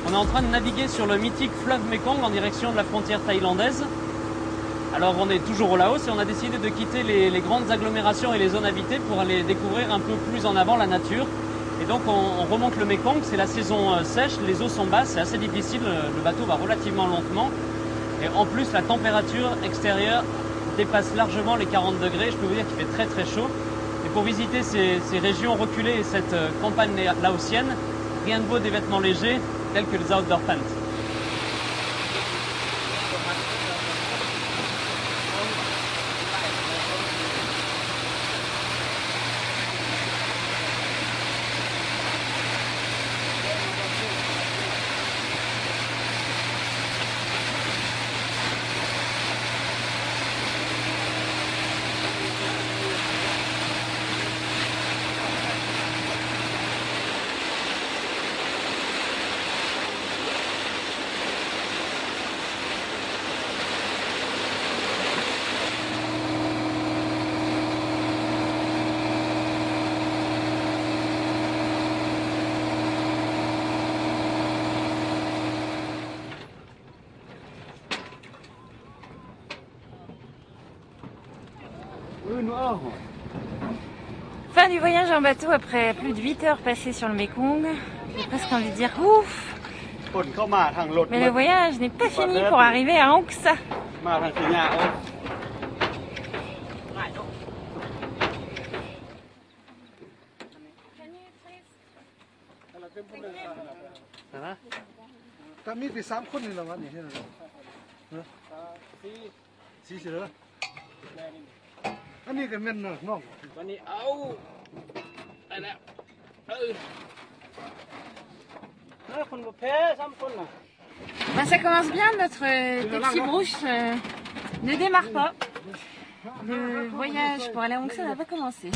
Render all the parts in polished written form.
On est en train de naviguer sur le mythique fleuve Mekong en direction de la frontière thaïlandaise. Alors on est toujours au Laos et on a décidé de quitter les grandes agglomérations et les zones habitées pour aller découvrir un peu plus en avant la nature. Et donc on remonte le Mekong, c'est la saison sèche, les eaux sont basses, c'est assez difficile, le bateau va relativement lentement. Et en plus la température extérieure dépasse largement les 40 degrés, je peux vous dire qu'il fait très très chaud. Et pour visiter ces régions reculées et cette campagne laotienne, rien ne vaut des vêtements légers tels que les outdoor pants. Fin du voyage en bateau après plus de 8 heures passées sur le Mekong. J'ai presque envie de dire ouf. Mais le voyage n'est pas fini pour arriver à Ong Sa. Ça va? ก็มีไป3 คนนี่ละวันนี่เห็นแล้วสี่เสืออันนี้ก็แม่นน้อง วันนี้เอาไปแล้วคนบ่แพ้3 คนน่ะ Ben, ça commence bien, notre taxi brouche ne démarre pas. Le voyage pour aller à Ong Sa n'a pas commencé.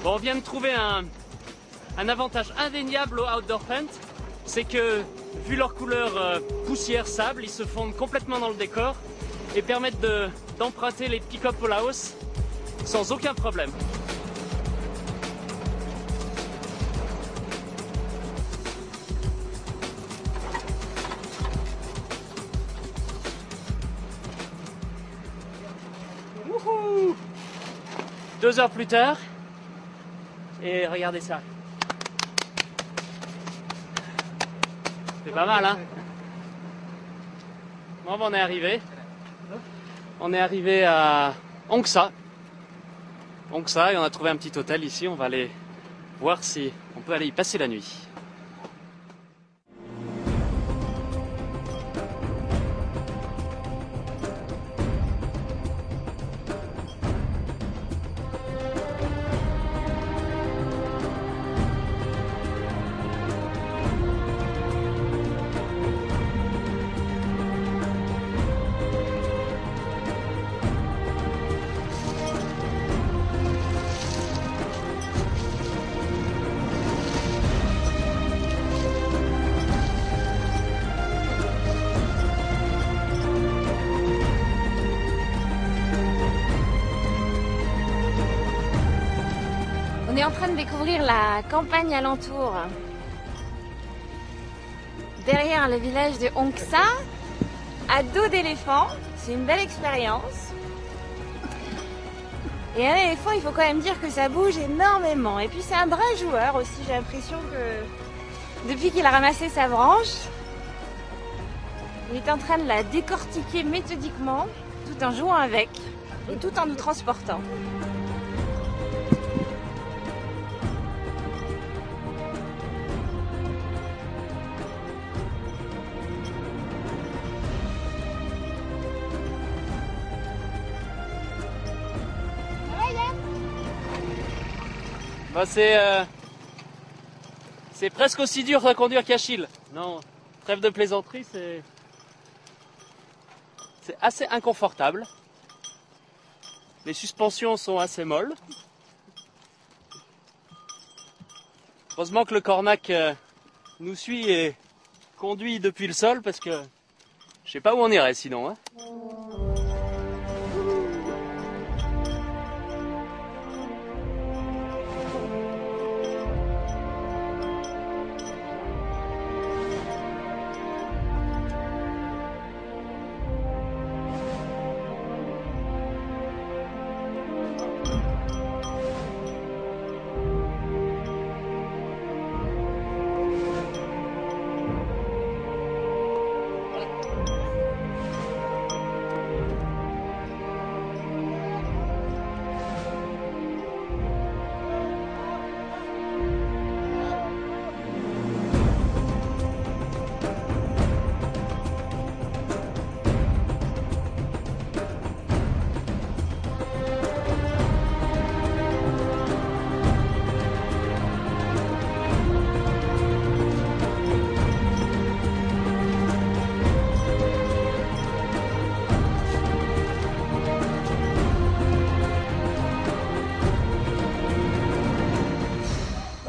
Bon, on vient de trouver un avantage indéniable aux outdoor pants, c'est que vu leur couleur poussière sable, ils se fondent complètement dans le décor et permettent d'emprunter les pick-up au Laos sans aucun problème. Wouhou! 2 heures plus tard, et regardez ça. C'est pas mal, hein? Bon, on est arrivé. On est arrivé à Ong Sa. Ong Sa, et on a trouvé un petit hôtel ici. On va aller voir si on peut aller y passer la nuit. On est en train de découvrir la campagne alentour. Derrière le village de Ong Sa, à dos d'éléphant. C'est une belle expérience. Et un éléphant, il faut quand même dire que ça bouge énormément. Et puis c'est un bras joueur aussi, j'ai l'impression que depuis qu'il a ramassé sa branche, il est en train de la décortiquer méthodiquement, tout en jouant avec et tout en nous transportant. Bah, c'est presque aussi dur à conduire qu'Achille. Non, trêve de plaisanterie, c'est assez inconfortable. Les suspensions sont assez molles. Heureusement que le cornac nous suit et conduit depuis le sol parce que je sais pas où on irait sinon. Hein.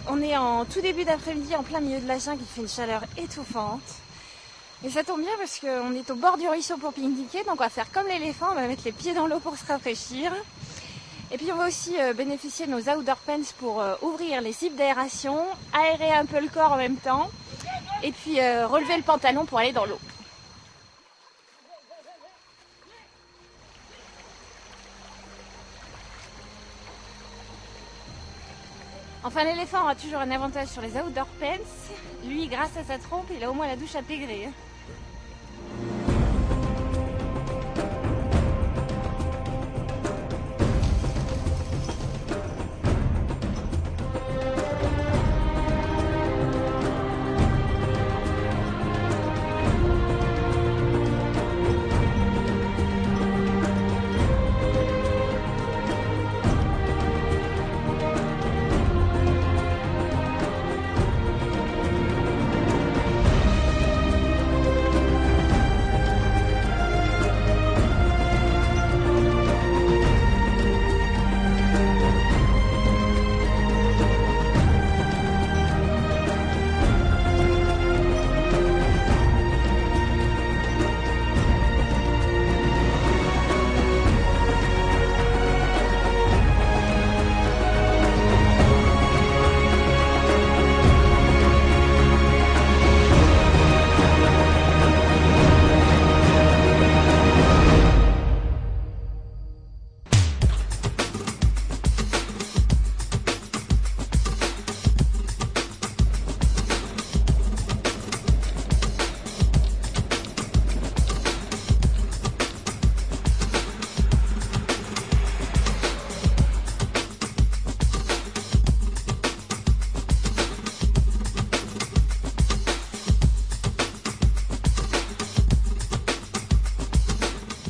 On est en tout début d'après-midi en plein milieu de la jungle, il fait une chaleur étouffante. Et ça tombe bien parce qu'on est au bord du ruisseau pour pique-niquer, donc on va faire comme l'éléphant, on va mettre les pieds dans l'eau pour se rafraîchir. Et puis on va aussi bénéficier de nos outdoor pants pour ouvrir les zips d'aération, aérer un peu le corps en même temps, et puis relever le pantalon pour aller dans l'eau. Enfin, l'éléphant aura toujours un avantage sur les outdoor pants. Lui, grâce à sa trompe, il a au moins la douche intégrée.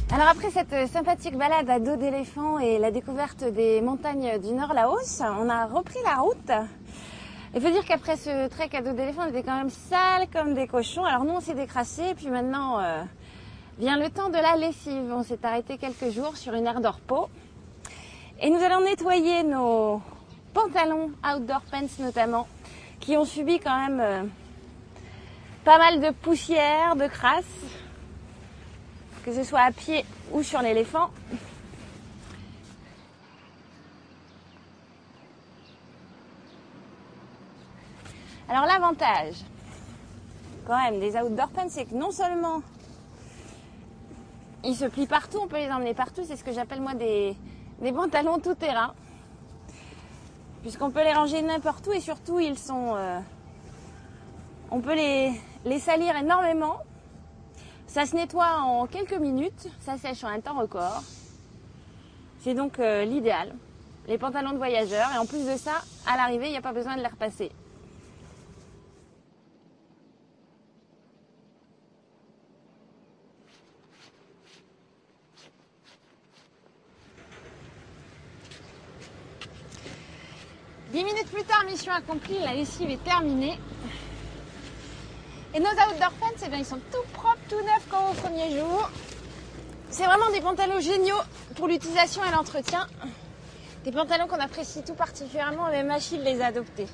Alors après cette sympathique balade à dos d'éléphant et la découverte des montagnes du Nord Laos, on a repris la route. Il faut dire qu'après ce trek à dos d'éléphant, on était quand même sales comme des cochons. Alors nous on s'est décrassés et puis maintenant vient le temps de la lessive. On s'est arrêté quelques jours sur une aire de repos. Et nous allons nettoyer nos pantalons outdoor pants notamment, qui ont subi quand même pas mal de poussière, de crasse, que ce soit à pied ou sur l'éléphant. Alors l'avantage quand même des outdoor pants, c'est que non seulement ils se plient partout, on peut les emmener partout, c'est ce que j'appelle moi des pantalons tout terrain, puisqu'on peut les ranger n'importe où et surtout ils sont, on peut les salir énormément. Ça se nettoie en quelques minutes, ça sèche en un temps record. C'est donc l'idéal. Les pantalons de voyageurs, et en plus de ça, à l'arrivée, il n'y a pas besoin de les repasser. Dix minutes plus tard, mission accomplie, la lessive est terminée. Et nos outdoor pants, eh bien, ils sont tout propres, tout neufs comme au premier jour. C'est vraiment des pantalons géniaux pour l'utilisation et l'entretien. Des pantalons qu'on apprécie tout particulièrement, même Achille les a adoptés.